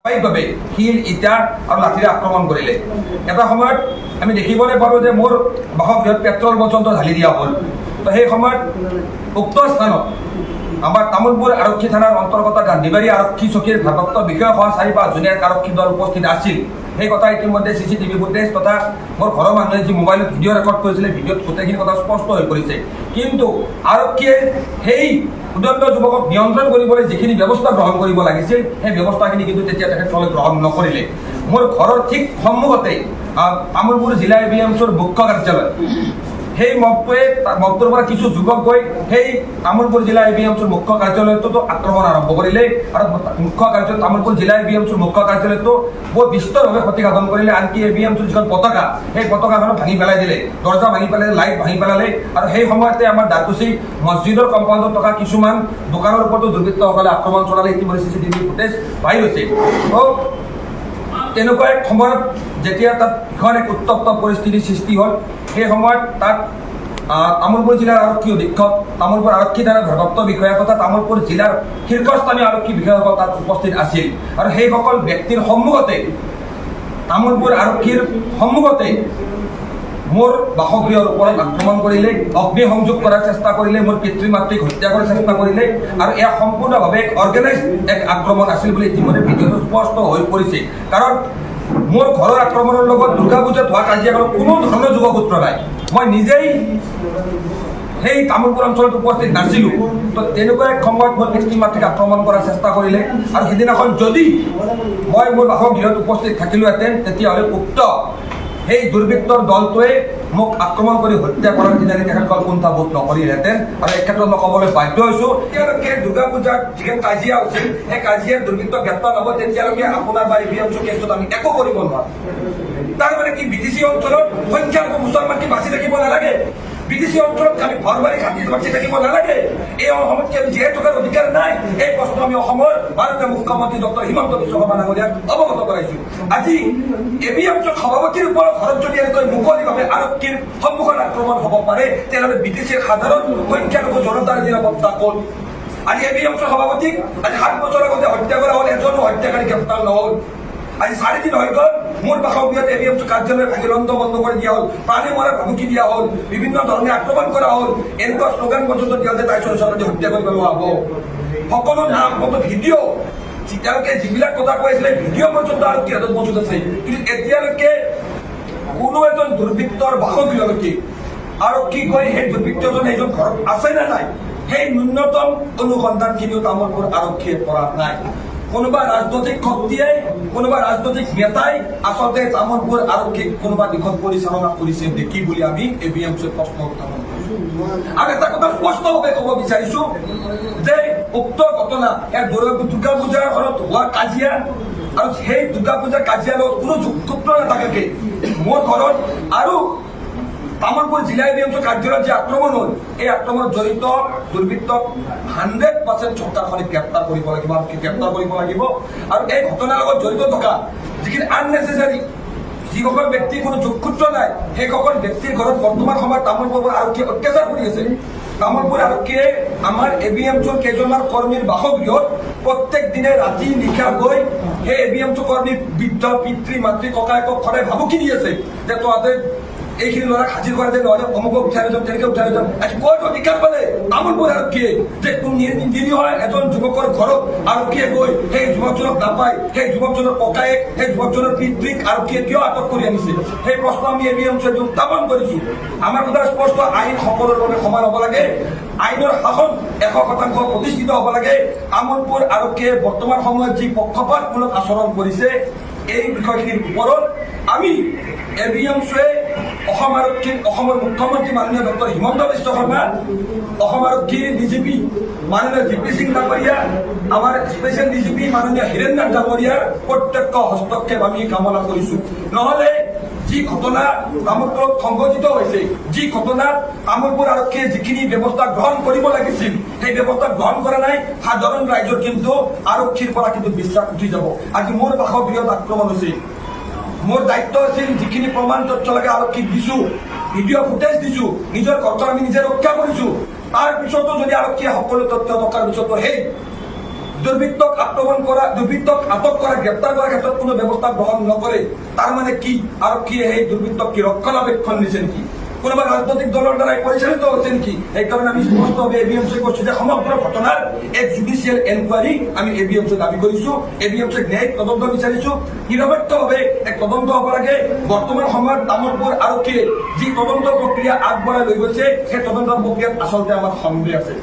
স্বাভাৱিকভাৱে শিল ইটা আৰু লাঠিৰে আক্ৰমণ কৰিলে। এটা সময়ত আমি দেখিবলৈ পালোঁ যে মোৰ বাসগৃহত পেট্ৰল পৰ্যন্ত ঢালি দিয়া হ'ল। তো সেই সময়ত উক্ত স্থানত আমাৰ তামোলপুৰ আৰক্ষী থানাৰ অন্তৰ্গত গান্ধীবাৰী আৰক্ষী চকীৰ ভাৰপ্ৰাপ্ত বিষয়াসহ 4-5 জনীয়া আৰক্ষী দল উপস্থিত আছিল। সেই কথা ইতিমধ্যে CCTV ফুটেজ তথা মোৰ ঘৰৰ মানুহে যি মোবাইলত ভিডিঅ' ৰেকৰ্ড কৰিছিলে, ভিডিঅ'ত গোটেইখিনি কথা স্পষ্ট হৈ পৰিছে। কিন্তু আৰক্ষীয়ে সেই উদন্ত যুৱকক নিয়ন্ত্ৰণ কৰিবলৈ যিখিনি ব্যৱস্থা গ্ৰহণ কৰিব লাগিছিল, সেই ব্যৱস্থাখিনি কিন্তু তেতিয়া তেখেতসকলে গ্ৰহণ নকৰিলে। মোৰ ঘৰৰ ঠিক সন্মুখতে তামোলপুৰ জিলা ABMCৰ মুখ্য কাৰ্যালয়, সেই মবটোৰ পৰা কিছু যুৱক গৈ সেই তামোলপুৰ জিলা ABMCৰ মুখ্য কাৰ্যালয়তো আক্ৰমণ আৰম্ভ কৰিলে আৰু তামোলপুৰ জিলা ABMCৰ মুখ্য কাৰ্যালয়তো বৰ বিস্তৰভাৱে ক্ষতিসাধন কৰিলে। আনকি ABMCৰ যিখন পতাকা, সেই পতাকাখন ভাঙি পেলাই দিলে, দৰ্জা ভাঙি পেলাই, লাইট ভাঙি পেলালে। আৰু সেই সময়তে আমাৰ দাকুচি মছজিদৰ কম্পাউণ্ডত থকা কিছুমান দোকানৰ ওপৰতো দুৰ্বৃত্তসকলে আক্ৰমণ চলালে। ইতিমধ্যে CCTV ফুটেজ পাই গৈছে। তেনেকুৱা এক সময়ত যেতিয়া তাত ভীষণ এক উত্তপ্ত পৰিস্থিতিৰ সৃষ্টি হ'ল, সেই সময়ত তাত তামোলপুৰ জিলাৰ আৰক্ষী অধীক্ষক, তামোলপুৰ আৰক্ষী থানাৰ ভাৰপ্ৰাপ্ত বিষয়া তথা তামোলপুৰ জিলাৰ শীৰ্ষস্থানীয় আৰক্ষী বিষয়াসকল তাত উপস্থিত আছিল। আৰু সেইসকল ব্যক্তিৰ সন্মুখতে, তামোলপুৰ আৰক্ষীৰ সন্মুখতে মোৰ বাসগৃহৰ ওপৰত আক্ৰমণ কৰিলে, অগ্নি সংযোগ কৰাৰ চেষ্টা কৰিলে, মোৰ পিতৃ মাতৃক হত্যা কৰাৰ চেষ্টা কৰিলে। আৰু এয়া সম্পূৰ্ণভাৱে অৰ্গেনাইজ এক আক্ৰমণ আছিল বুলি ইতিমধ্যে ভিডিঅ'টো স্পষ্ট হৈ পৰিছে। কাৰণ মোৰ ঘৰৰ আক্ৰমণৰ লগত দুৰ্গা পূজাত হোৱা কাজিয়াখনত কোনো ধৰণৰ যোগসূত্ৰ নাই। মই নিজেই সেই তামোলপুৰ অঞ্চলত উপস্থিত নাছিলোঁ। তো তেনেকুৱা এক সময়ত মোৰ পিতৃ মাতৃক আক্ৰমণ কৰাৰ চেষ্টা কৰিলে। আৰু সেইদিনাখন যদি মই মোৰ বাসগৃহত উপস্থিত থাকিলোহেঁতেন, তেতিয়াহ'লে উক্ত সেই দুৰ্বৃত্তৰ দলটোৱে মোক আক্ৰমণ কৰি হত্যা কৰাৰ দিনাই তেখেতসকল কুণ্ঠাবোধ নকৰিলেহেঁতেন। আৰু এই ক্ষেত্ৰত মই ক'বলৈ বাধ্য হৈছোঁ, তেতিয়ালৈকে দুৰ্গা পূজাত যিখন কাজিয়া হৈছিল, সেই কাজিয়াৰ দুৰ্বৃত্ত গ্ৰেপ্তাৰ নহ'ব, তেতিয়ালৈকে আপোনাৰ বা ABMC কেছটোত আমি একো কৰিব নোৱাৰোঁ। তাৰ মানে কি BTC অঞ্চলত সংখ্যালঘু মুছলমান কি বাচি থাকিব নালাগে? BTC অঞ্চলত আমি ঘৰ বাৰী ঘাটি বাচি থাকিব নালাগে? এই অসমত কি আমি জীয়াই থকাৰ অধিকাৰ নাই? এই প্ৰশ্ন আমি অসমৰ মাননীয় মুখ্যমন্ত্ৰী ডক্টৰ হিমন্ত বিশ্ব শৰ্মা ডাঙৰীয়াক অৱগত কৰাইছোঁ। আজি ABMC সভাপতিৰ ওপৰত ঘৰত যদি এনেকৈ মুকলিভাৱে আৰক্ষীৰ সন্মুখত আক্ৰমণ হ'ব পাৰে, তেনেহ'লে BTCৰ সাধাৰণ সংখ্যালঘু জনতাৰ নিৰাপত্তা ক'ত? আজি ABMC সভাপতিক আজি 7 বছৰ আগতে হত্যা কৰা হ'ল, এজনো হত্যাকাৰী গ্ৰেপ্তাৰ নহ'ল। আজি 4 দিন হৈ গ'ল, মোৰ বাসগৃহত ABMC কাৰ্যালয় ভাগিৰন্ত বন্ধ কৰি দিয়া হ'ল, প্ৰাণী মৰাৰ ভাবুকি দিয়া হ'ল, বিভিন্ন ধৰণে আক্ৰমণ কৰা হ'ল। এনেকুৱা শ্লোগান পৰ্যন্ত দিয়া যে তাইচৰ ওচৰতে হত্যা কৰি পেলোৱা হ'ব। সকলো নাম, ফটো, ভিডিঅ' তেওঁলোকে যিবিলাক কথা কৈ আছিলে, ভিডিঅ' পৰ্যন্ত আৰক্ষীৰ হাতত মজুত আছে। কিন্তু এতিয়ালৈকে কোনো এজন দুৰ্বৃত্তৰ বাসগৃহলৈকে আৰক্ষী গৈ সেই দুৰ্বৃত্তজন এইজন ঘৰত আছে নে নাই, সেই ন্যূনতম অনুসন্ধানখিনিও তামোলপুৰ আৰক্ষীয়ে কৰা নাই। কোনোবা ৰাজনৈতিক শক্তিয়ে, কোনোবা ৰাজনৈতিক নেতাই আচলতে তামোলপুৰ আৰক্ষীক কোনোবা দিশত পৰিচালনা কৰিছে নেকি বুলি আমি ABMCৰ প্ৰশ্ন উত্থাপন কৰিছোঁ। আৰু এটা কথা স্পষ্টভাৱে ক'ব বিচাৰিছোঁ যে উক্ত ঘটনা এক দুৰ্গা পূজাৰ ঘৰত হোৱা কাজিয়া, আৰু সেই দুৰ্গা পূজাৰ কাজিয়াৰ লগত কোনো যোগসূত্ৰ নাথাকে মোৰ ঘৰত আৰু তামোলপুৰ জিলা ABMC কাৰ্যালয়ত যে আক্ৰমণ হ'ল, এই আক্ৰমণত জড়িত দুৰ্বৃত্তক 100% চৰকাৰখনে গ্ৰেপ্তাৰ কৰিব লাগিব, গ্ৰেপ্তাৰ কৰিব লাগিব। আৰু এই ঘটনাৰ লগত জড়িত থকা যিখিনি আননেচেচাৰী যিসকল ব্যক্তিৰ কোনো যোগসূত্ৰ নাই, সেইসকল ব্যক্তিৰ ঘৰত বৰ্তমান সময়ত তামোলপুৰ আৰক্ষীয়ে অত্যাচাৰ কৰি আছে। তামোলপুৰ আৰক্ষীয়ে আমাৰ ABMCৰ কেইজনমান কৰ্মীৰ বাসগৃহত প্ৰত্যেক দিনে ৰাতি নিশা গৈ সেই ABMC কৰ্মীৰ বৃদ্ধ পিতৃ মাতৃ ককায়েকক সদায় ভাবুকি দি আছে যে তহঁতে এইখিনি ল'ৰাক হাজিৰ কৰা যে নহ'লে অমুকক উঠাই লৈ যাম, তেনেকৈ উঠাই লৈ যাম। আজি ক'ত অধিকাৰ পালে তামোলপুৰ আৰক্ষীয়ে যে নিৰীহ এজন যুৱকৰ ঘৰত আৰক্ষীয়ে গৈ সেই যুৱকজনক নাপায়, সেই যুৱকজনৰ ককায়েক, সেই যুৱকজনৰ পিতৃক আৰক্ষীয়ে কিয় আটক কৰি আনিছে? সেই প্ৰশ্ন আমি ABMCয়ে উত্থাপন কৰিছোঁ। আমাৰ কথা স্পষ্ট, আইন সকলোৰে বাবে সমান হ'ব লাগে, আইনৰ শাসন 100% প্ৰতিষ্ঠিত হ'ব লাগে। তামোলপুৰ আৰক্ষীয়ে বৰ্তমান সময়ত যি পক্ষপাতমূলক আচৰণ কৰিছে, এই বিষয়খিনিৰ ওপৰত আমি ABMCয়ে অসমৰ মুখ্যমন্ত্ৰী মাননীয় ডক্টৰ হিমন্ত বিশ্ব শৰ্মা, অসম আৰক্ষীৰ DGP মাননীয় GP সিং ডাঙৰীয়া, আমাৰ স্পেচিয়েল DGP মাননীয় হীৰেন নাথ ডাঙৰীয়াৰ প্ৰত্যক্ষ হস্তক্ষেপ আমি কামনা কৰিছোঁ। নহ'লে যি ঘটনা তামোলপুৰত সংঘটিত হৈছে, যি ঘটনাত তামোলপুৰ আৰক্ষীয়ে যিখিনি ব্যৱস্থা গ্ৰহণ কৰিব লাগিছিল, সেই ব্যৱস্থা গ্ৰহণ কৰা নাই। সাধাৰণ ৰাইজৰ কিন্তু আৰক্ষীৰ পৰা কিন্তু বিশ্বাস উঠি যাব। আজি মোৰ বাসগৃহত আক্ৰমণ হৈছে, মোৰ দায়িত্ব আছিল যিখিনি প্ৰমাণ তথ্য লাগে আৰক্ষীক দিছোঁ, ভিডিঅ' ফুটেজ দিছোঁ, নিজৰ ঘৰখন আমি নিজে ৰক্ষা কৰিছোঁ। তাৰ পিছতো যদি আৰক্ষীয়ে সকলো তথ্য থকাৰ পিছতো সেই দুৰ্বৃত্তক আক্ৰমণ কৰা, দুৰ্বৃত্তক আটক কৰা, গ্ৰেপ্তাৰ কৰাৰ ক্ষেত্ৰে কোনো ব্যবস্থা গ্ৰহণ নকৰে তার মানে কি আরক্ষীয়ে সেই দুর্বৃত্তক কি রক্ষণাবেক্ষণ দিছে নেকি, কোনোবা রাজনৈতিক দলের দ্বারাই পরিচালিত হচ্ছে নাকি? এই কারণে আমি স্পষ্টভাবে এবিএমসি করছি যে সমগ্র ঘটনার এক জুডিশিয়াল এনকোয়ারি আমি এবিএমসি দাবি কৰিছো, এবিএমসি ন্যায়িক তদন্ত বিচাৰিছো, নিৰপেক্ষভাৱে এক তদন্ত হ'ব লাগে। বৰ্তমান সময়ত তামোলপুৰ আৰক্ষীয়ে যি তদন্ত প্ৰক্ৰিয়া আগবঢ়াই লৈ গৈছে সেই তদন্ত প্ৰক্ৰিয়াত আচলতে আমাৰ সন্দেহ আছে।